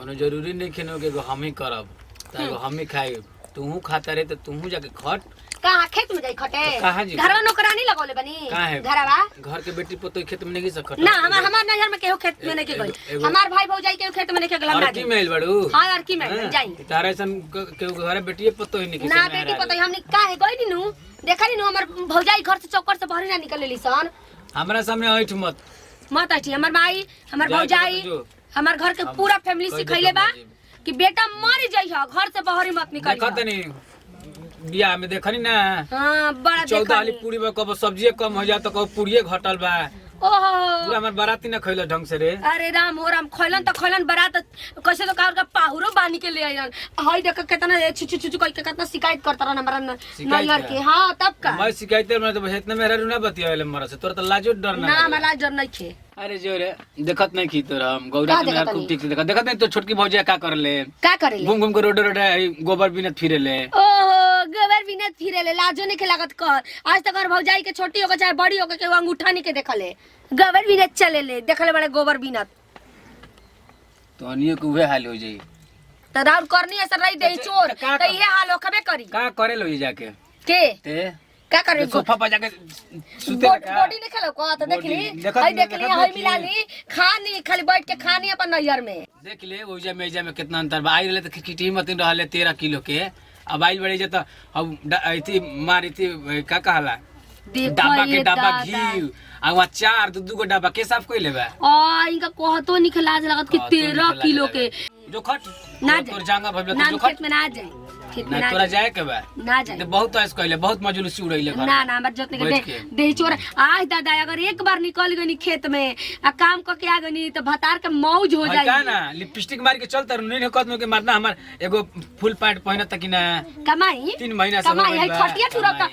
कोनो जरूरी नहीं खेनो के हम ही करब ताको हम ही खाई तू खाता रे तो तू जाके खट कहां खेत में जाई खटे कहां जी घरवा नौकरानी लगौले बनी घरवा घर के बेटी पतो खेत में नहीं सकत ना हमार नजर में केहू खेत में नहीं के गई हमार भाई भौजाई केहू खेत में नहीं के गला ना की मेल बड़ू हां यार की मेल जाई तारा ऐसन केहू घर बेटी पतो ही नहीं ना बेटी पतो हमनी काहे गई नु देखा नु हमर भौजाई घर से चौकर से बाहर ना निकलेली सन हमरा सामने ऐठ मत ऐठी हमर माई हमर भौजाई हमर घर के पूरा फैमिली सिखैले बा कि बेटा मर जाइहा घर से बाहर मत निकल देखत नहीं बियाह में देखनी ना हां बड़ा 14 वाली पूरी में कब सब्जी कम हो जा तो कब पूरी घटल बा ओहो पूरा हमर बाराती न खइलो ढंग से रे अरे राम हो राम खइलन त खइलन बारात कैसे तो कार का पाहुरो बानी के ले आइलन हई देख केतना छु छु छु कह के कितना शिकायत करत रहन हमरा नैयर के हां तब का मैं शिकायत में तो इतना मेरा रुना बतियाले मरा से तोरा त लाजो डर ना हमरा डर नहीं खे अरे जो रे देखत नहीं की तोरा हम गौरा के मेरा खूब ठीक से देखत नहीं तो छोटकी भौजिया का करले घूम घूम के रोड गोबर बिनत फिरेले ओहो गोबर बिनत फिरेले लाजो नहीं के लागत कर आज तक और भौजाई के छोटी हो के चाहे बड़ी हो के अंगूठा नहीं के देखले गोबर बिनत चलेले देखले बड़े गोबर बिनत तो अनियो के उहे हाल हो जाई त राउर करनी ऐसा रही दे चोर त ये हाल होखबे करी का करे लो जाके के ते का करे सोफा पर जाके सुते का बॉडी नहीं खेलो को त देखली हई देखली हई मिलाली खानी खाली बैठ के खानी अपन नैयर में देख ले ओजा मेजा में कितना अंतर बा आई रहले त खिचड़ी मतिन रहले 13 किलो के अब आई बड़ी जे त अब इथी मारी थी का कहला डब्बा के डब्बा घी आ चार दू गो डब्बा के साफ कइले बा इनका कहतो नहीं लाज लागत कि 13 किलो के जो खट ना तोर जांगा भबले तो जो खट में ना जाए खेत में ना तोरा जाए के बा ना जाए तो बहुत ऐस कहले बहुत मजलूसी उड़ैले घर ना ना हमर जोतने के दे चोर आज दादा अगर एक बार निकल गनी खेत में आ काम क के आ गनी तो भतार के मौज हो जाई का ना लिपस्टिक मार के चलता नहीं कहत के मारना हमर एगो फुल पैंट पहनत तक ना कमाई 3 महीना से कमाई है खटिया चुरा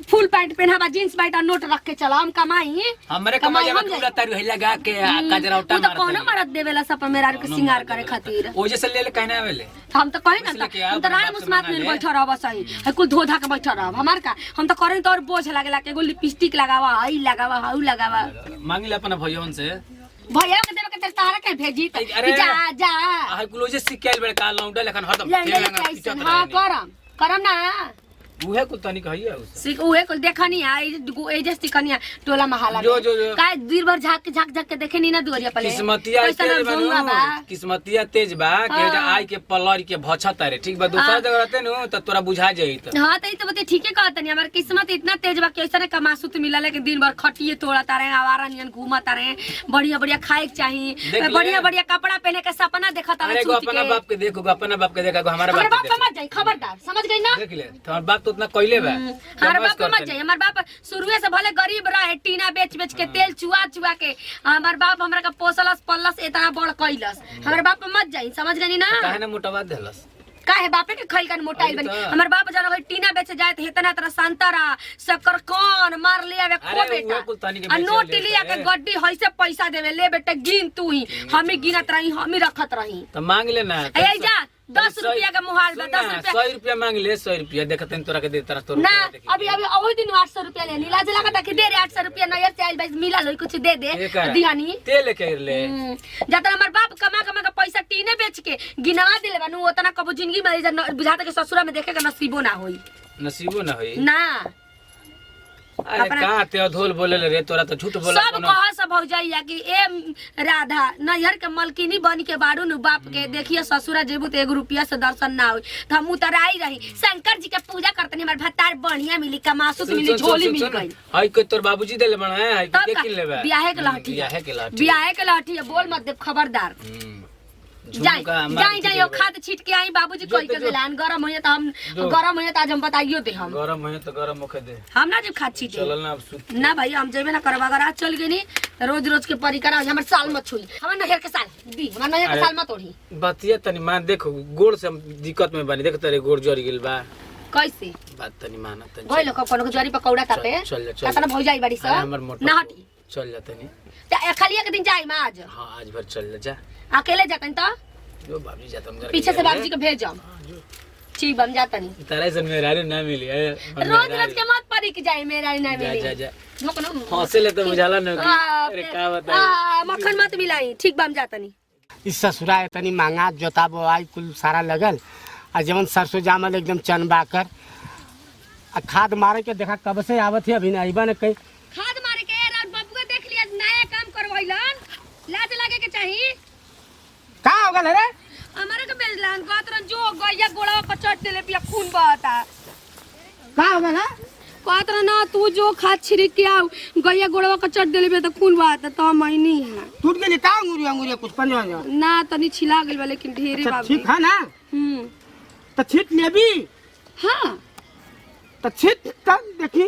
फुल पैंट पहनाबा जींस पैंट और नोट रख के चला हम कमाई हमरे कमाई में पूरा तारू है लगा के कजराउटा मारत तो कोनो मरद देवेला सब मेरा के सिंगार करे खातिर ओ जैसे ले कहना आवेले हम तो कहे ना हम तो राय मुस्मात में बैठा रहब सही है कुल धोधा के बैठा रहब हमार का हम तो करें तो और बोझ लागेला के एगो लिपस्टिक लगावा हई लगावा हऊ लगावा मांगी ले अपन भैयन से भैया के देवे के तारा के भेजी जा जा आ कुल जे सिकाइल बड़ का लौंडा लेखन हरदम हां करम ना उहे कुल तनी कहिया सिक उहे कुल देखनी ए जे सिकनिया टोला महला जो काय दिन भर झाक के देखे नी ना दुरिया पले किस्मतिया तेज बा के आई के पलर के भछत रे ठीक बा दूसरा जगह रहते नु त तोरा बुझा जाई त हां त ई तो बते ठीके कहतनी हमर किस्मत इतना तेज बा कि ऐसा कमासुत मिला ले के दिन भर खटिए तोड़ा तारे आवारा नियन घूमत तारे बढ़िया बढ़िया खाए के चाहिए बढ़िया बढ़िया कपड़ा पहने के सपना देखत तारे अरे अपना बाप के देखो अपना बाप के देखा हमारा बाप समझ जाई खबरदार समझ गई ना देख ले तोर बाप तो उतना कइले बा हमार बाप मत जाई हमार बाप शुरुए से भले गरीब रहे टीना बेच के तेल चुआ के हमार बाप हमरा का पोसलस पल्लस इतना बड़ कइलस हमार बाप मत जाई समझ गनी ना काहे ना मोटवा देलस काहे बापे के खइल कन मोटाइल बनी हमार बाप जरा टीना बेच जाए त इतना तरह संतरा शक्कर कौन मार ले आवे खो बेटा आ नोट लिया के गड्डी हई से पैसा देवे ले बेटा गिन तू ही हम ही गिनत रही हम ही रखत रही त मांग ले ना ए जा 10 रुपया का मुहाल में 10 रुपया 100 रुपया मांग ले 100 रुपया देखत तोरा के दे तरह तोरा ना अभी अभी दिन 800 रुपया ले नीला जला का कि दे रे 800 रुपया नया चाइल भाई मिला लो कुछ दे दे दिहानी ते लेके ले जतन हमर बाप कमा के पैसा टीने बेच के गिनवा दिले बानू ओतना कबो जिंदगी में बुझाता के ससुरा में देखे के नसीबो ना होई ना अरे का ते अधोल बोले रे तोरा तो झूठ बोला सब कह सब हो जाइया कि ए राधा नैहर के मलकिनी बन के बाड़ू नु बाप के देखिए ससुरा जेबू तो 1 रुपया से दर्शन ना होई त हम उतराई रही शंकर जी के पूजा करतनी हमर भतार बढ़िया मिली कमासुत मिली झोली मिल गई हई के तोर बाबूजी देले बना है हई के किन लेबे बियाहे के लाठी बोल मत दे खबरदार जाई खाद छीट के आई बाबूजी कहि के गेलान गरम होय त हम गरम होय त आज हम बताइयो दे हम गरम होय त गरम होखे दे हम ना जब खाद छीट चलल ना अब सुत ना भाई हम जेबे ना करवा अगर आज चल गेनी रोज रोज के परिकरा हमर साल मत छुई हमर नहर के साल दी हमर नहर के साल मत ओढ़ी बतिया तनी मान देखो गोड़ से दिक्कत में बानी देख तरे गोड़ जड़ गेल बा कैसे बात तनी मान तनी भइल कोनो के जरी पकौड़ा तापे कतना भौजाई बाड़ी स ना हटी चल जा तनी त खाली एक दिन जाई मा आज हां आज भर चल जा अकेले जातन त जो बाबूजी जातम घर पीछे से बाबूजी को भेज जाम ठीक बम जाता नहीं तारा से मेरा ना मिली रोज रोज के मत पड़ी कि जाए मेरा ना मिली जा जा धोक ना हंसे ले तो बुझाला न अरे का बता मक्खन मत मिलाई ठीक बम जाता नहीं इस ससुरा इतनी महंगा जोता बोआई कुल सारा लगल आ जवन सरसों जामल एकदम चनबा कर आ खाद मारे के देखा कब से आवत है अभी ना आइबा न कहीं खाद मारे के रात बबुआ देख लिया नया काम करवैलन लाज लागे के चाहिए का हो गल रे हमारे के बेजलान कहतरन जो गैया गोड़ा पर चढ़ देले पिया खून बहता का हो गल कहतरन ना तू जो खाद छिड़क के आओ गैया गोड़ा पर चढ़ देले पिया तो खून बहता तो महीनी है टूट गेली का अंगूरी कुछ पंजवा ना तनी छिला गेल वाले लेकिन ढेरे अच्छा बाबू ठीक है ना तो छीट लेबी हां तो छीट तब देखी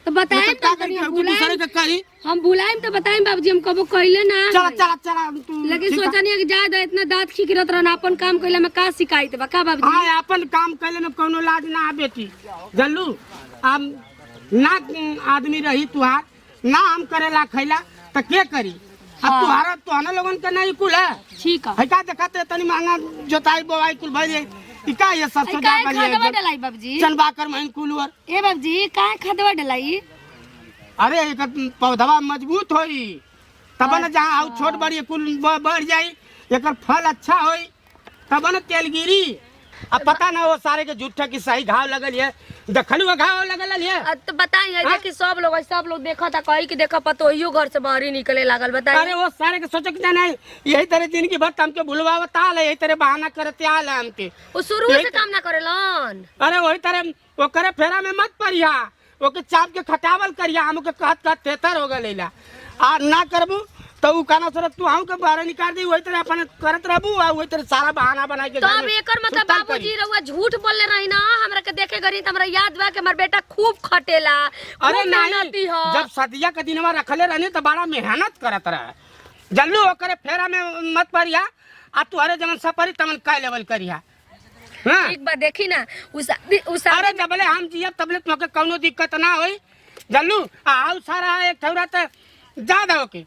तो बताएं का करी दूसरे के करी हम बुलाएं तो बताएं बाबूजी हम कबो कहले ना चला तू लेकिन सोचनी है कि ज्यादा इतना दांत खिकरत रहना अपन काम कइले में का शिकायत बा का बाबूजी हां अपन काम कइले में कोनो लाज ना आ बेटी जल्लू हम ना आदमी रही तुहार ना हम करेला खैला त के करी अब तुहारा तोहना लोगन के नहीं कुल है ठीक है का देखते तनी महंगा जोताई बोवाई कुल भइले का ये सरसों जा खादवा डलाई बाबूजी चनबा कर महीन कुलवर ए बाबूजी का खादवा डलाई अरे एक पौधवा मजबूत होई तब न जहाँ आउ छोट बड़ी कुल बढ़ जाई एकर फल अच्छा होई तब न तेल गिरी अब पता ना वो सारे के झूठे की सही घाव लगल है देखलू घाव लगल है तो बताइए देखी सब लोग देखा था कही कि देखा पतोहियो घर से बाहर ही निकले लागल बताइए अरे वो सारे के सोचो कि नहीं यही तरह जिंदगी भर हमके भूलवावत आल है यही तरह बहाना करते आल है हमके वो शुरू से काम ना करेलन अरे वही तरह वो करे फेरा में मत पड़िया ओके चाप के खटावल करिया हमके कहत तेतर हो गलेला आ ना करबू तो उ काना सर तू हम के बाहर निकाल दी वही तरह अपन करत रहबू आ वही तरह सारा बहाना बना के तब एकर मतलब बाबूजी रउआ झूठ बोलले रही ना हमरा के देखे गरी त हमरा याद बा कि हमर बेटा खूब खटेला अरे नहीं जब सदिया के दिनवा रखले रहने तो बड़ा मेहनत करत रहे जल्लू ओकरे फेरा में मत पड़िया आ तू अरे जमन सपरी तमन काय लेवल करिया हां एक बार देखी ना उस अरे जबले हम जिया तबले तोके कोनो दिक्कत ना होई जल्लू आउ सारा एक थौरा त ज्यादा होके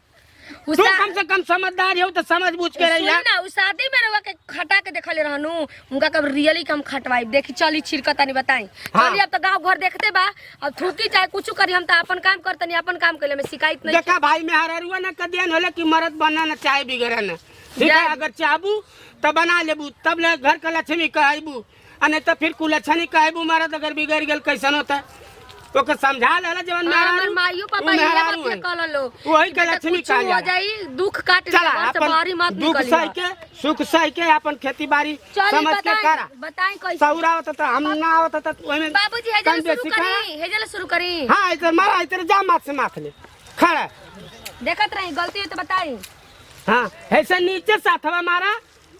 तू कम से कम समझदार हो तो समझ बूझ के रहिया ना उस शादी में रवा के खटा के देखले रहनु उनका कब रियली कम खटवाई देखी चली छिरकता नहीं बताई चली अब तो गांव घर देखते बा अब थूकी चाहे कुछ करी हम तो अपन काम करतनी अपन काम कइले में शिकायत नहीं देखा भाई में हररुआ ना कदियन होले कि मर्द बनना ना चाहे बिगड़े ना ठीक है अगर चाहबू तब बना लेबू तब ले घर का लक्ष्मी कहबू आ नहीं तो फिर कुलछनी कहबू मर्द अगर बिगड़ गेल कैसन होता ओके समझा लेला जवन में हमर माईयो पापा ये बात के कहलो वही के लक्ष्मी कह जा हो जाई दुख काट ले घर से बाहरी मत निकली दुख सह के सुख सह के अपन खेती बाड़ी समझ के करा बताई कैसे सौरा होत त हम ना होत त ओइ में बाबूजी हेजल शुरू करी हां इधर मारा इधर जा माथ से माथ ले खड़ा देखत रही गलती है तो बताई हां ऐसे नीचे साथवा मारा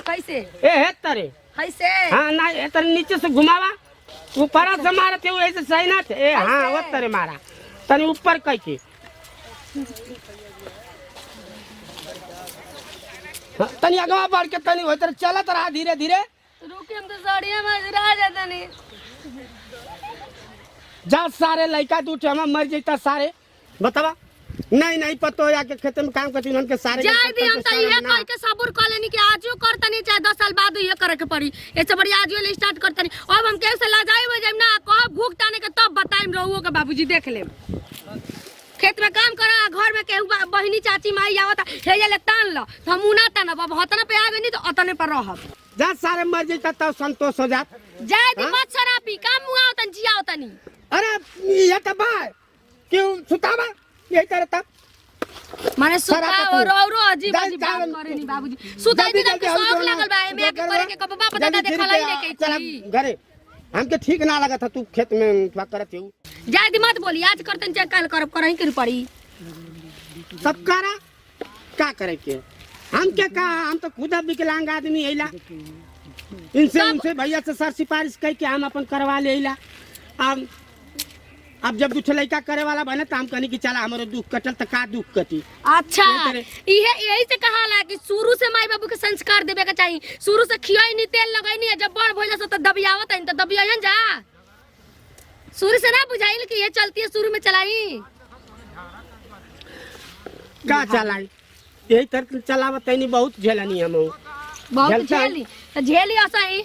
कैसे ए हे तरे कैसे हां ना ए तरे नीचे से घुमावा ऊपर से मारा थे ऐसे सही ना थे ए हां वो तरे मारा तनी ऊपर कह के तनी आगे बढ़ के तनी होय तरह चलत रहा धीरे धीरे रुके हम तो साड़िया में रह जाता नहीं जा सारे लड़का दूठे हम मर जैता सारे बतावा नहीं पतो या के खेत में काम करती उनके सारे जाय दी हम त इहे कह के सबूर कर लेनी कि आजो करतनी चाहे 10 साल बाद ये करे के पड़ी ऐसे बड़ी आजो ले स्टार्ट करतनी अब हम कैसे ला जाई हो जाई ना कह भूख ताने के तब बताइम रहू के बाबूजी देख ले खेत में काम करा घर में केहू बहिनी चाची माई आवत हे ले तान ल हम उना तान अब हतने पे आवे नहीं तो अतने पर रहब जा सारे मर जैता तब संतोष हो जात जाय दी मत शराबी काम मुआ तन जिया तनी अरे ये त बा क्यों सुतावा यही तरह तक माने सुता और अजीब अजीब बात करे नी बाबूजी सुताई दिन के शौक लागल बा एमे के करे के कब बाप दादा देखला ही नहीं के घरे हमके ठीक ना लगा था तू खेत में क्या करत हूं जाय मत बोली आज करतन चाहे कल करब करही के पड़ी सब करा का करे के हम क्या का हम तो खुद विकलांग आदमी हैला इनसे उनसे भैया से सर सिफारिश कह के हम अपन करवा लेला अब जब दूसरे लड़का करे वाला बने तो हम कहनी कि चला हमारे दुख कटल तो का दुख कटी अच्छा इहे यही से कहाला कि शुरू से माई बाबू के संस्कार देवे के चाहिए शुरू से खियाई नहीं तेल लगाई नहीं जब बड़ भइला से तो दबियावत है तो दबियायन जा शुरू से ना बुझाइल कि ये चलती है शुरू में चलाई का चलाई यही तरह चलावत है नहीं बहुत झेलनी हम बहुत झेली तो झेली ऐसा ही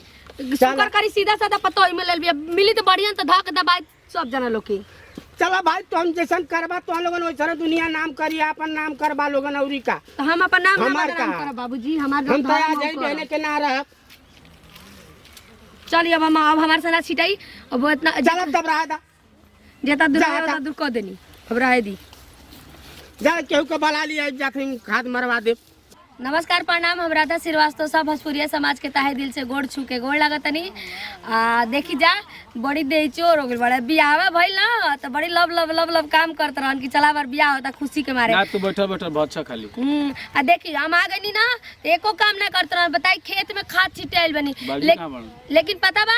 शुक्र करी सीधा साधा पतो ही मिलल मिली तो बढ़िया तो धक दबाई सब जना लोग की चला भाई तो हम जैसन करबा तो हम लोगन वैसा दुनिया नाम करी अपन नाम करबा लोगन औरी का तो हम अपन नाम हमार का बाबूजी हमार हम तो आ जाई बहने के ना रह चलिए अब हमारे साथ छिटाई अब वो इतना चला दबरा दा जेता दूर कर देनी अब रहे दी जा केहू के बला लिया जाके खाद मरवा दे। नमस्कार प्रणाम हम राधा श्रीवास्तव सब भोजपुरिया समाज के ताहे दिल से गोड़ छू के गोड़ लगतनी। देखी जा बड़ी देचोर हो गई बड़ा बियाह भइल ना तो बड़ी लब लब लब लब काम करत रहन कि चला बार बियाह होता खुशी के मारे ना तू बैठल बैठल बहुत अच्छा खाली आ देखी हम आ गई ना एको काम ना करत रहन बताई खेत में खाद छिटाइल बनी लेकिन पता बा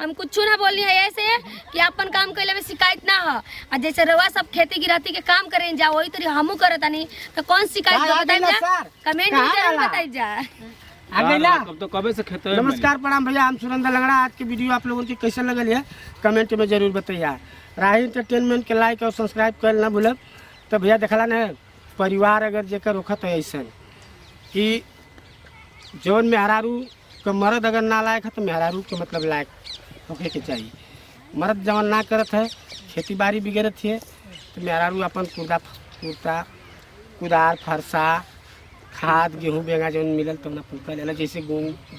हम कुछ ना बोलनी है ऐसे कि अपन काम कइले में शिकायत ना हो आ जैसे रवा सब खेती गिरहती के काम करें जा वही तरी हमहू करतानी तो कौन शिकायत बताई जा कमेंट में बताई जा अब तो कबे से खेत में। नमस्कार प्रणाम भैया हम सुरेंद्र लंगड़ा। आज के वीडियो आप लोगों की कैसे लगल है कमेंट में जरूर बताइए। राही एंटरटेनमेंट के लाइक और सब्सक्राइब कर ना भूलब। तो भैया देखला ना परिवार अगर जेकर होखत है ऐसा कि जौन मेहरारू के मर्द अगर ना लायक है तो मेहरारू के मतलब लायक होके के चाहिए। मर्द जवन ना करत है खेती बाड़ी बिगड़त है तो मेहरारू अपन कुदार फरसा खाद गेहूँ बेगा जौन मिलल तो अपन कर लेला जैसे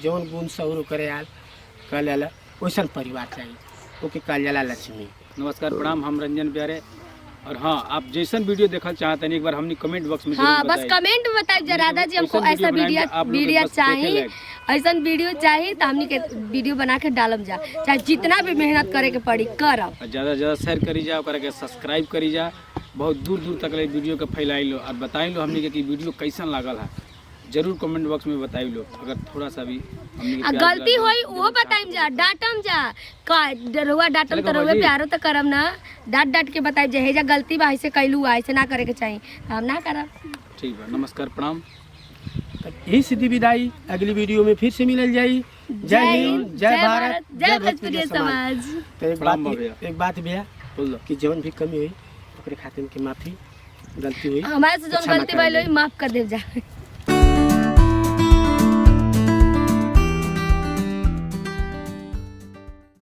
जौन गुण सौर करे आल कर लेला वैसा परिवार चाहिए ओके कल जाला लक्ष्मी। नमस्कार प्रणाम हम रंजन प्यारे और हाँ आप जैसन वीडियो देखल चाहते हैं एक बार हमने कमेंट बॉक्स में हाँ बस कमेंट में बताइए राधा जी हमको ऐसा वीडियो चाहिए ऐसा वीडियो चाहिए तो हमने के वीडियो बना के डालम जा चाहे जितना भी मेहनत करे के पड़ी करब ज़्यादा से ज़्यादा शेयर करी जा करके सब्सक्राइब करी जा बहुत दूर दूर तक ले वीडियो के फैलाई लो और बताई लो हमने कि वीडियो कैसन लागल है जरूर कमेंट बॉक्स में बताई लो अगर थोड़ा सा भी गलती होई वो बताइम जा डांटम जा का डरुआ डांटम तो रोवे प्यारो तो करम ना डांट डांट के बताई जे जा गलती बा ऐसे कैलू ऐसे ना करे के चाहिए हम ना करब। ठीक है नमस्कार प्रणाम यही सीधी विदाई अगली वीडियो में फिर से मिलल जाई। जय हिंद जय भारत जय भोजपुरी समाज। तो एक बात भैया कि जौन भी कमी हुई ओकरे खातिर के माफी गलती हुई हमारे से जौन गलती भइल माफ कर दे जा।